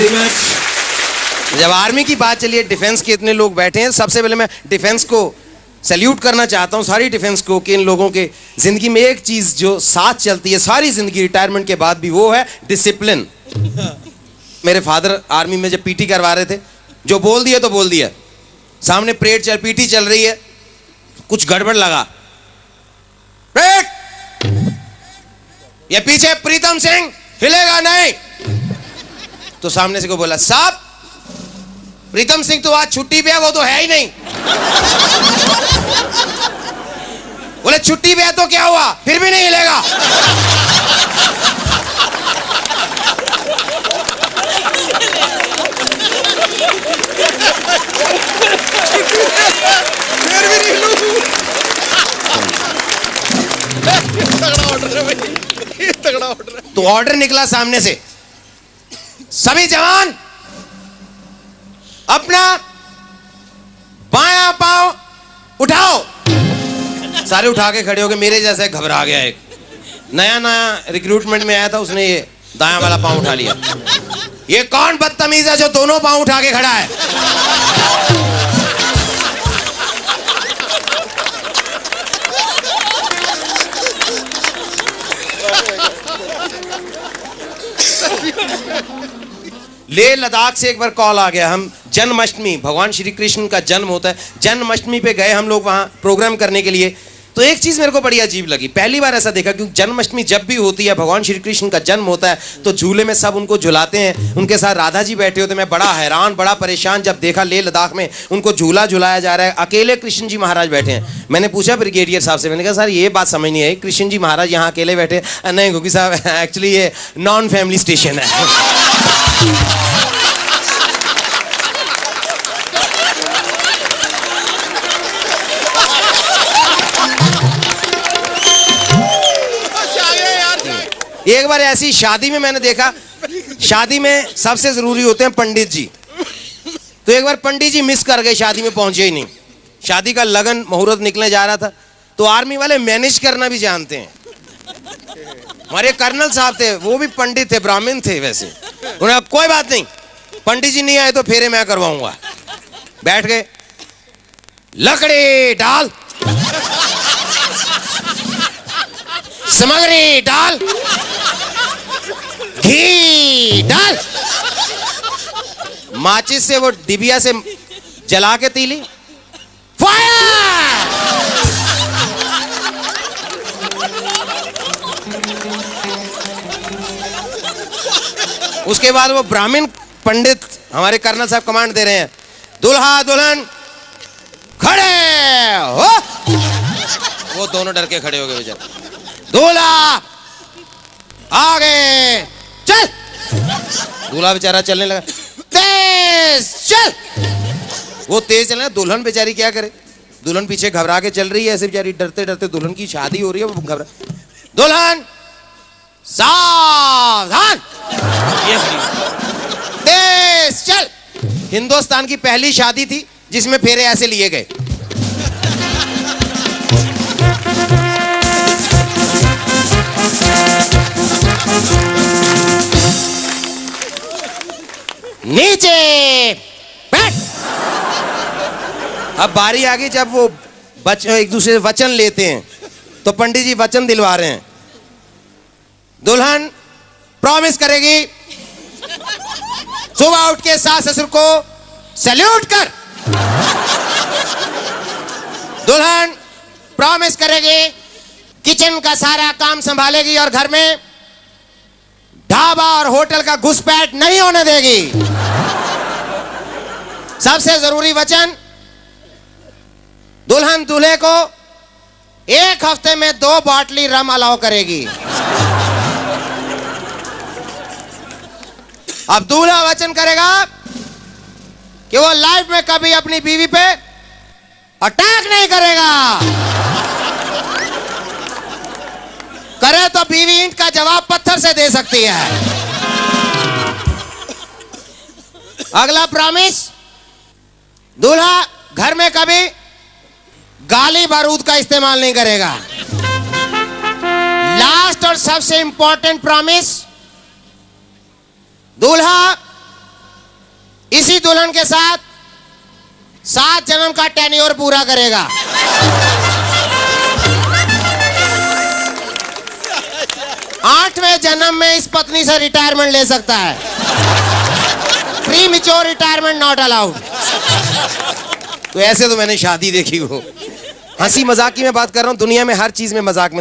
जब आर्मी की बात चली है, डिफेंस के इतने लोग बैठे हैं, सबसे पहले मैं डिफेंस को सैल्यूट करना चाहता हूं, सारी डिफेंस को, कि इन लोगों के जिंदगी में एक चीज जो साथ चलती है सारी जिंदगी रिटायरमेंट के बाद भी, वो है डिसिप्लिन। मेरे फादर आर्मी में जब पीटी करवा रहे थे, जो बोल दिया तो बोल दिया। सामने परेड पीटी चल रही है, कुछ गड़बड़ लगा, ये पीछे प्रीतम सिंह हिलेगा नहीं, तो सामने से को बोला, साहब प्रीतम सिंह तो आज छुट्टी पे है, वो तो है ही नहीं। बोले छुट्टी पे है तो क्या हुआ, फिर भी नहीं हिलेगा। फिर भी नहीं हिलूं। तगड़ा ऑर्डर है भाई, ये तगड़ा ऑर्डर है। तो ऑर्डर निकला सामने से, सभी जवान अपना बायां पांव उठाओ। सारे उठा के खड़े हो गए, मेरे जैसे घबरा गया। एक नया रिक्रूटमेंट में आया था, उसने ये दायां वाला पांव उठा लिया। ये कौन बदतमीज है जो दोनों पांव उठा के खड़ा है? लेह लद्दाख से एक बार कॉल आ गया। हम जन्माष्टमी, भगवान श्री कृष्ण का जन्म होता है, जन्माष्टमी पे गए हम लोग वहाँ प्रोग्राम करने के लिए। तो एक चीज़ मेरे को बड़ी अजीब लगी, पहली बार ऐसा देखा, क्योंकि जन्माष्टमी जब भी होती है, भगवान श्री कृष्ण का जन्म होता है, तो झूले में सब उनको झुलाते हैं। उनके साथ राधा जी बैठे होते। मैं बड़ा हैरान, बड़ा परेशान जब देखा लेह लद्दाख में उनको झूला झुलाया जा रहा है, अकेले कृष्ण जी महाराज बैठे हैं। मैंने पूछा ब्रिगेडियर साहब से, मैंने कहा सर ये बात समझ नहीं आई, कृष्ण जी महाराज यहाँ अकेले बैठे? नहीं गोगी साहब, एक्चुअली ये नॉन फैमिली स्टेशन है। एक बार ऐसी शादी में मैंने देखा, शादी में सबसे जरूरी होते हैं पंडित जी। तो एक बार पंडित जी मिस कर गए, शादी में पहुंचे ही नहीं। शादी का लगन मुहूर्त निकलने जा रहा था, तो आर्मी वाले मैनेज करना भी जानते हैं। हमारे कर्नल साहब थे, वो भी पंडित थे, ब्राह्मण थे वैसे। उन्हें कोई बात नहीं, पंडित जी नहीं आए तो फेरे मैं करवाऊंगा। बैठ गए, लकड़ी डाल, सामग्री डाल, घी डाल, माचिस से वो डिबिया से जला के तीली, फायर। उसके बाद वो ब्राह्मण पंडित, हमारे कर्नल साहब कमांड दे रहे हैं, दुल्हा दुल्हन खड़े हो। वो दोनों डर के खड़े हो गए बेचारे। दूल्हा आगे चल। दूल्हा बेचारा चलने लगा, तेज चल। वो तेज चलना, दुल्हन बेचारी क्या करे, दुल्हन पीछे घबरा के चल रही है, ऐसे बेचारी डरते डरते, दुल्हन की शादी हो रही है, वो घबरा। दुल्हन सावधान, तेज चल। हिंदुस्तान की पहली शादी थी जिसमें फेरे ऐसे लिए गए। नीचे बैठ। अब बारी आ गई जब वो एक दूसरे से वचन लेते हैं, तो पंडित जी वचन दिलवा रहे हैं। दुल्हन प्रॉमिस करेगी, सुबह उठ के सास ससुर को सैल्यूट कर। दुल्हन प्रॉमिस करेगी, किचन का सारा काम संभालेगी और घर में ढाबा और होटल का घुसपैठ नहीं होने देगी। सबसे जरूरी वचन, दुल्हन दूल्हे को एक हफ्ते में 2 बॉटली रम अलाउ करेगी। अब दूल्हा वचन करेगा कि वो लाइफ में कभी अपनी बीवी पे अटैक नहीं करेगा। करे तो बीवी ईंट का जवाब पत्थर से दे सकती है। अगला प्रॉमिस, दूल्हा घर में कभी गाली बारूद का इस्तेमाल नहीं करेगा। लास्ट और सबसे इंपॉर्टेंट प्रॉमिस, दूल्हा इसी दुल्हन के साथ 7 जन्म का टेन्योर पूरा करेगा। 8वें जन्म में इस पत्नी से रिटायरमेंट ले सकता है। Premature retirement not allowed. तो ऐसे तो मैंने शादी देखी हो। हंसी मजाक की मैं बात कर रहा हूँ, दुनिया में हर चीज में मजाक मिलता है।